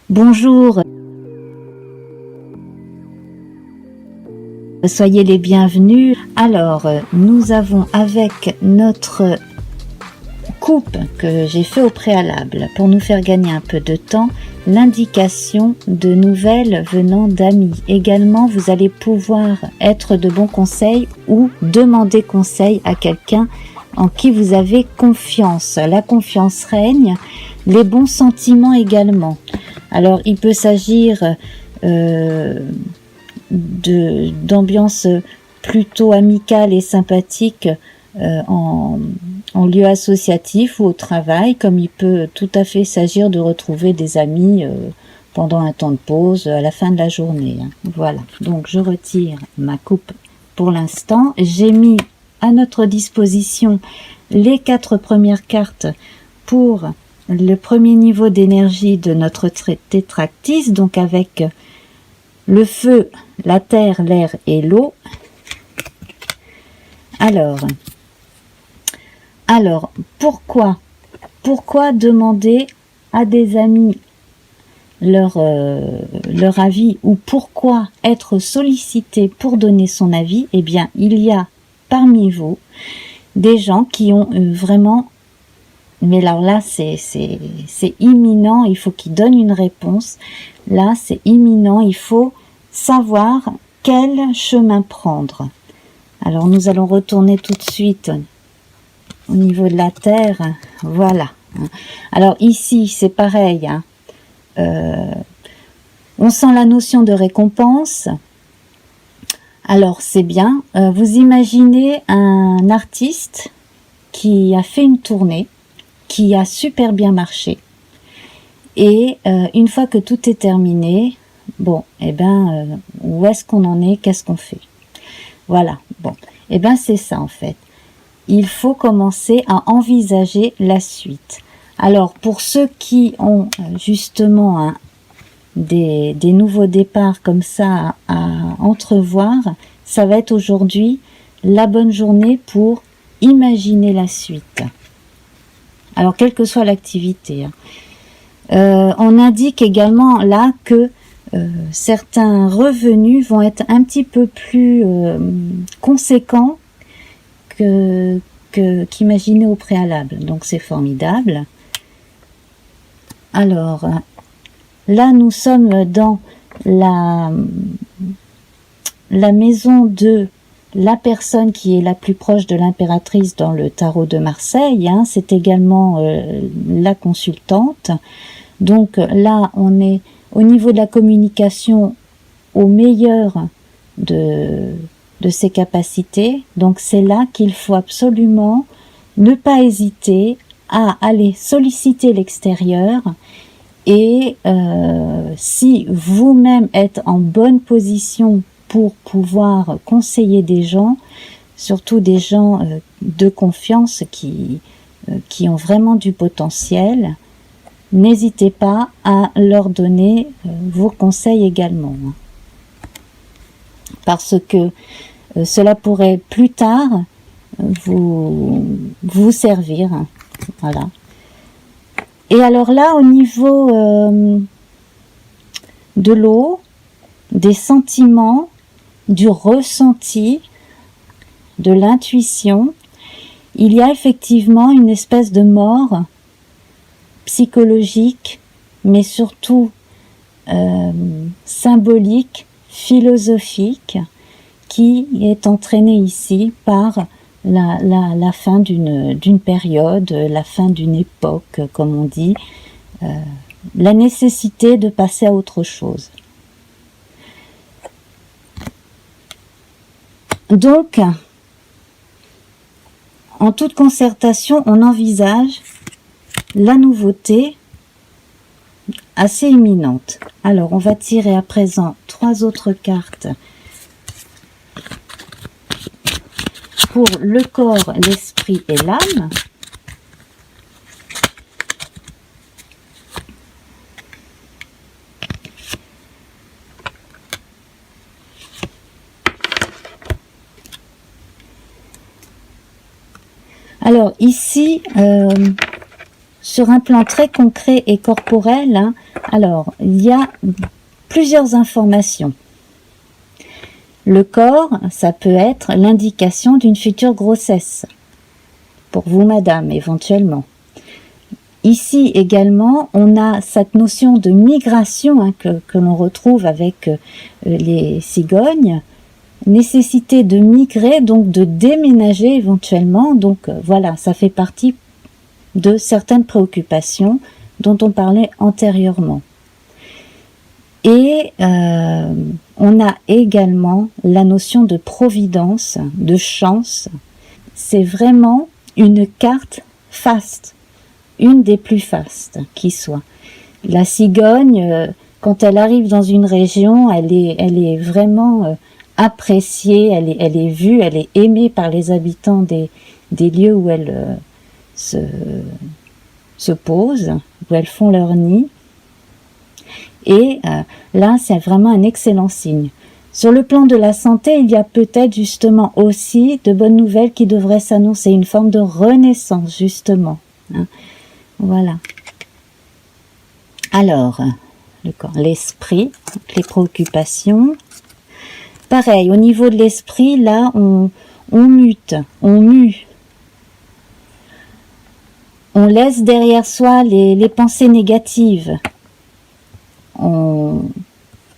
Bonjour, soyez les bienvenus. Alors, nous avons avec notre coupe que j'ai fait au préalable pour nous faire gagner un peu de temps, l'indication de nouvelles venant d'amis. Également, vous allez pouvoir être de bons conseils ou demander conseil à quelqu'un en qui vous avez confiance. La confiance règne, les bons sentiments également. Alors, il peut s'agir d'ambiance plutôt amicale et sympathique en lieu associatif ou au travail, comme il peut tout à fait s'agir de retrouver des amis pendant un temps de pause à la fin de la journée. Voilà, donc je retire ma coupe pour l'instant. J'ai mis à notre disposition les 4 premières cartes pour le premier niveau d'énergie de notre tétractys, donc avec le feu, la terre, l'air et l'eau. Alors, pourquoi demander à des amis leur avis, ou pourquoi être sollicité pour donner son avis? Eh bien, il y a parmi vous des gens qui ont vraiment, mais alors là c'est imminent, il faut qu'ils donnent une réponse. Là c'est imminent, il faut savoir quel chemin prendre. Alors nous allons retourner tout de suite au niveau de la terre. Voilà. Alors ici c'est pareil, on sent la notion de récompense. Alors c'est bien, vous imaginez un artiste qui a fait une tournée, qui a super bien marché, et une fois que tout est terminé, bon, où est-ce qu'on en est, qu'est-ce qu'on fait? Voilà, bon, c'est ça en fait. Il faut commencer à envisager la suite. Alors pour ceux qui ont justement des nouveaux départs comme ça à entrevoir, ça va être aujourd'hui la bonne journée pour imaginer la suite. Alors quelle que soit l'activité. On indique également là que certains revenus vont être un petit peu plus conséquents qu'imaginé au préalable. Donc c'est formidable. Alors là nous sommes dans la maison de la personne qui est la plus proche de l'impératrice dans le tarot de Marseille. C'est également la consultante. Donc là on est au niveau de la communication au meilleur de ses capacités. Donc c'est là qu'il faut absolument ne pas hésiter à aller solliciter l'extérieur. Et si vous-même êtes en bonne position pour pouvoir conseiller des gens, surtout des gens de confiance qui ont vraiment du potentiel, n'hésitez pas à leur donner vos conseils également. Parce que cela pourrait plus tard vous servir. Voilà. Et alors là, au niveau de l'eau, des sentiments, du ressenti, de l'intuition, il y a effectivement une espèce de mort psychologique, mais surtout symbolique, philosophique, qui est entraînée ici par la fin d'une période, la fin d'une époque, comme on dit, la nécessité de passer à autre chose. Donc, en toute concertation, on envisage la nouveauté assez imminente. Alors, on va tirer à présent 3 autres cartes pour le corps, l'esprit et l'âme. Alors ici, sur un plan très concret et corporel, Alors, il y a plusieurs informations. Le corps, ça peut être l'indication d'une future grossesse. Pour vous, madame, éventuellement. Ici également, on a cette notion de migration hein, que l'on retrouve avec les cigognes. Nécessité de migrer, donc de déménager éventuellement. Donc voilà, ça fait partie de certaines préoccupations dont on parlait antérieurement. Et on a également la notion de providence, de chance. C'est vraiment une carte faste, une des plus fastes qui soit. La cigogne, quand elle arrive dans une région, elle est vraiment appréciée, elle est vue, elle est aimée par les habitants des lieux où elles se posent, où elles font leur nid. Et là, c'est vraiment un excellent signe. Sur le plan de la santé, il y a peut-être justement aussi de bonnes nouvelles qui devraient s'annoncer, une forme de renaissance justement. Hein. Voilà. Alors, le corps, l'esprit, les préoccupations. Pareil, au niveau de l'esprit, là, on mute, on mue. On laisse derrière soi les pensées négatives. On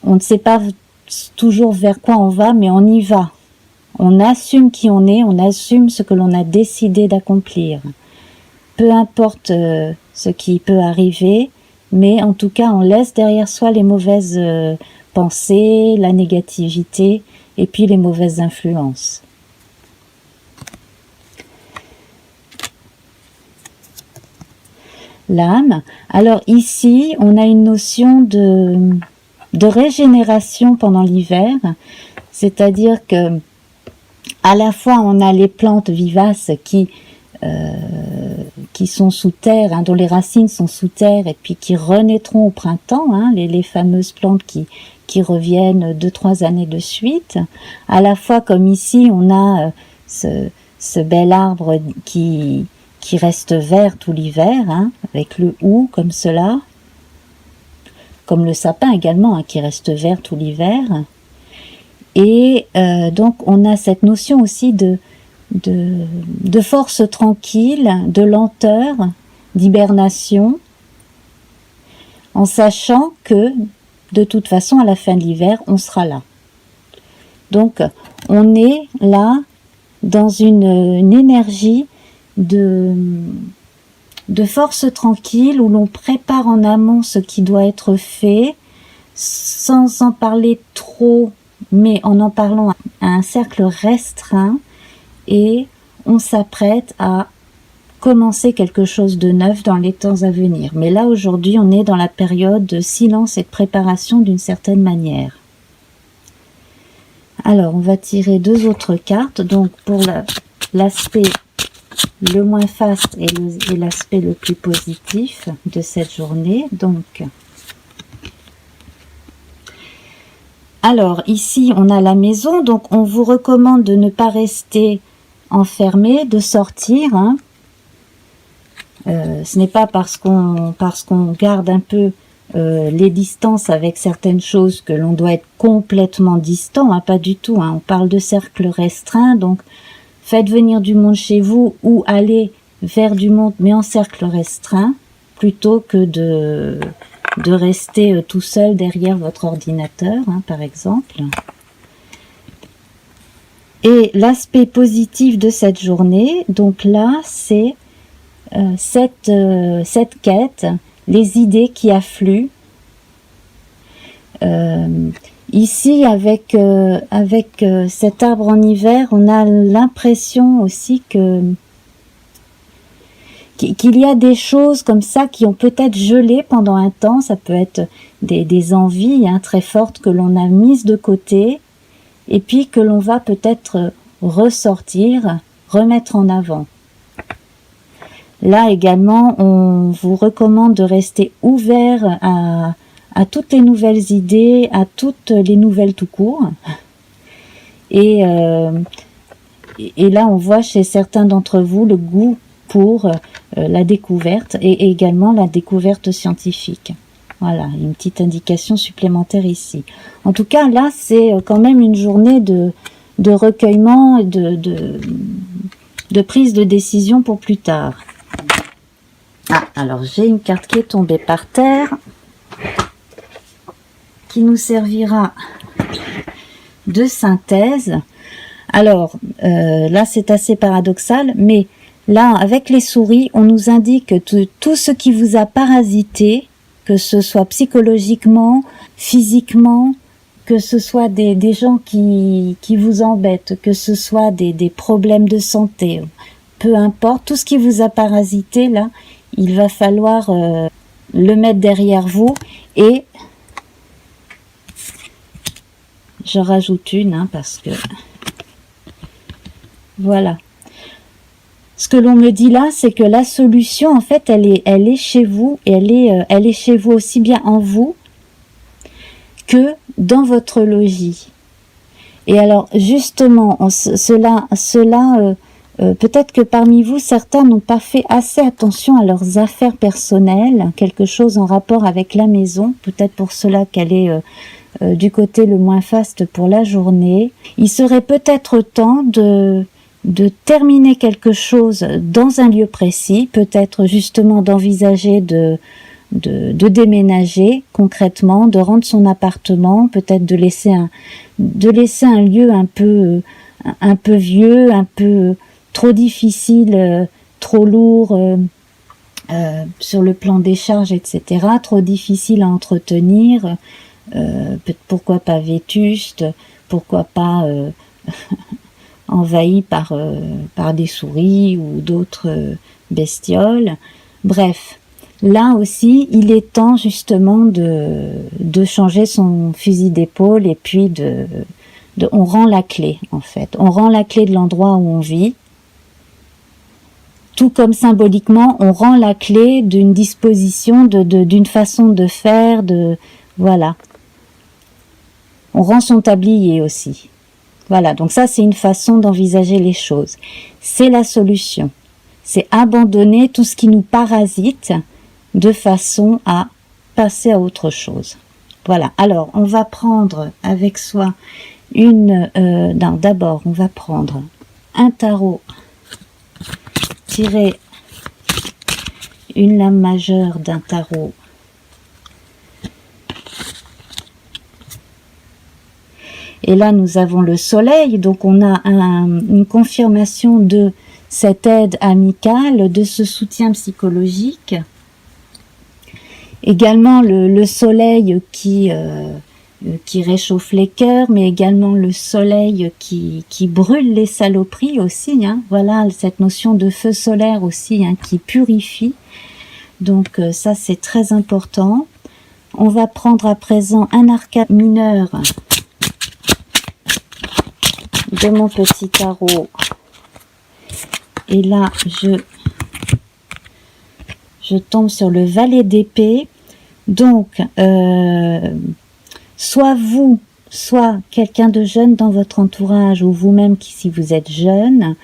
ne sait pas toujours vers quoi on va, mais on y va. On assume qui on est, on assume ce que l'on a décidé d'accomplir. Peu importe ce qui peut arriver, mais en tout cas, on laisse derrière soi les mauvaises pensées, la négativité et puis les mauvaises influences. L'âme. Alors ici, on a une notion de régénération pendant l'hiver, c'est-à-dire que à la fois on a les plantes vivaces qui sont sous terre, hein, dont les racines sont sous terre et puis qui renaîtront au printemps, hein, les fameuses plantes qui reviennent 2-3 années de suite. À la fois comme ici on a ce bel arbre qui reste vert tout l'hiver, hein, avec le hou comme cela, comme le sapin également, hein, qui reste vert tout l'hiver. Et donc on a cette notion aussi de force tranquille, de lenteur, d'hibernation, en sachant que de toute façon à la fin de l'hiver on sera là. Donc on est là dans une énergie de force tranquille où l'on prépare en amont ce qui doit être fait sans en parler trop, mais en parlant à un cercle restreint, et on s'apprête à commencer quelque chose de neuf dans les temps à venir. Mais là aujourd'hui on est dans la période de silence et de préparation d'une certaine manière. Alors on va tirer 2 autres cartes, donc pour l'aspect le moins faste et l'aspect le plus positif de cette journée. Donc, alors ici on a la maison, donc on vous recommande de ne pas rester enfermé, de sortir. Hein. Ce n'est pas parce qu'on garde un peu les distances avec certaines choses que l'on doit être complètement distant, hein, pas du tout. Hein. On parle de cercle restreint, donc faites venir du monde chez vous ou allez vers du monde, mais en cercle restreint, plutôt que de rester tout seul derrière votre ordinateur, hein, par exemple. Et l'aspect positif de cette journée, donc là, c'est cette quête, les idées qui affluent. Ici, avec cet arbre en hiver, on a l'impression aussi qu'il y a des choses comme ça qui ont peut-être gelé pendant un temps. Ça peut être des envies, hein, très fortes que l'on a mises de côté et puis que l'on va peut-être ressortir, remettre en avant. Là également, on vous recommande de rester ouvert à toutes les nouvelles idées, à toutes les nouvelles tout court. Et là, on voit chez certains d'entre vous le goût pour la découverte et également la découverte scientifique. Voilà, une petite indication supplémentaire ici. En tout cas, là, c'est quand même une journée de recueillement et de prise de décision pour plus tard. Ah, alors j'ai une carte qui est tombée par terre, qui nous servira de synthèse. Alors, là, c'est assez paradoxal, mais là, avec les souris, on nous indique que tout ce qui vous a parasité, que ce soit psychologiquement, physiquement, que ce soit des gens qui vous embêtent, que ce soit des problèmes de santé, peu importe, tout ce qui vous a parasité, là, il va falloir le mettre derrière vous. Et je rajoute une, parce que voilà. Ce que l'on me dit là, c'est que la solution, en fait, elle est chez vous, et elle est chez vous aussi bien en vous que dans votre logis. Et alors, justement, peut-être que parmi vous, certains n'ont pas fait assez attention à leurs affaires personnelles, quelque chose en rapport avec la maison, peut-être pour cela qu'elle est du côté le moins faste pour la journée. Il serait peut-être temps de terminer quelque chose dans un lieu précis, peut-être justement d'envisager de déménager concrètement, de rendre son appartement, peut-être de laisser un lieu un peu vieux, un peu trop difficile, trop lourd sur le plan des charges, etc., trop difficile à entretenir, pourquoi pas vétuste, pourquoi pas envahi par des souris ou d'autres bestioles. Bref, là aussi, il est temps justement de changer son fusil d'épaule, et puis on rend la clé, en fait. On rend la clé de l'endroit où on vit. Tout comme symboliquement, on rend la clé d'une disposition, d'une façon de faire, voilà. On rend son tablier aussi. Voilà, donc ça, c'est une façon d'envisager les choses. C'est la solution. C'est abandonner tout ce qui nous parasite de façon à passer à autre chose. Voilà, alors on va prendre avec soi d'abord, on va prendre un tarot, tirer une lame majeure d'un tarot. Et là, nous avons le soleil, donc on a une confirmation de cette aide amicale, de ce soutien psychologique. Également le soleil qui réchauffe les cœurs, mais également le soleil qui brûle les saloperies aussi. Voilà, cette notion de feu solaire aussi, qui purifie. Donc ça, c'est très important. On va prendre à présent un arcane mineur de mon petit tarot. Et là, je tombe sur le valet d'épée. Donc, soit vous, soit quelqu'un de jeune dans votre entourage, ou vous-même, si vous êtes jeune,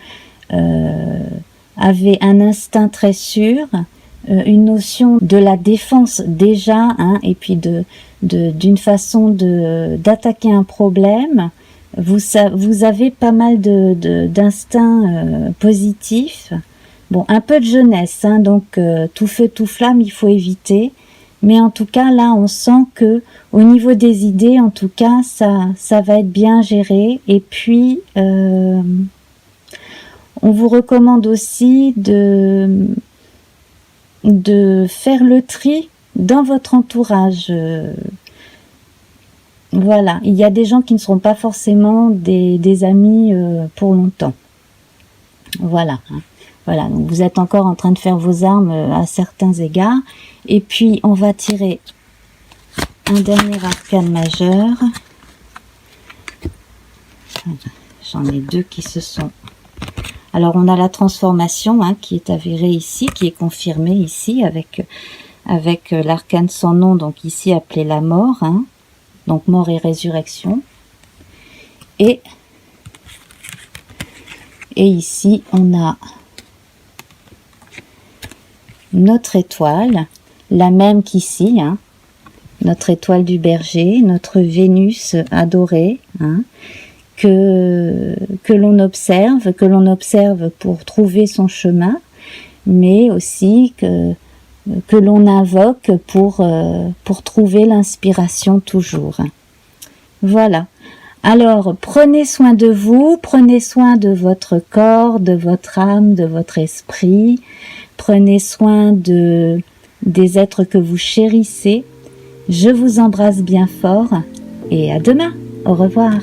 avez un instinct très sûr, une notion de la défense déjà, et puis d'une façon d'attaquer un problème. Vous avez pas mal d'instincts positifs. Bon, un peu de jeunesse, donc tout feu, tout flamme, il faut éviter. Mais en tout cas, là, on sent que au niveau des idées, en tout cas, ça va être bien géré. Et puis, on vous recommande aussi de faire le tri dans votre entourage. Voilà, il y a des gens qui ne seront pas forcément des amis pour longtemps. Voilà. Voilà, donc vous êtes encore en train de faire vos armes à certains égards. Et puis, on va tirer un dernier arcane majeur. J'en ai deux qui se sont... Alors, on a la transformation qui est avérée ici, qui est confirmée ici avec l'arcane sans nom, donc ici appelé la mort. Donc, mort et résurrection. Et ici, on a notre étoile, la même qu'ici, notre étoile du berger, notre Vénus adorée, hein, que l'on observe pour trouver son chemin, mais aussi que l'on invoque pour trouver l'inspiration toujours. Voilà. Alors, prenez soin de vous, prenez soin de votre corps, de votre âme, de votre esprit, prenez soin des êtres que vous chérissez. Je vous embrasse bien fort et à demain. Au revoir.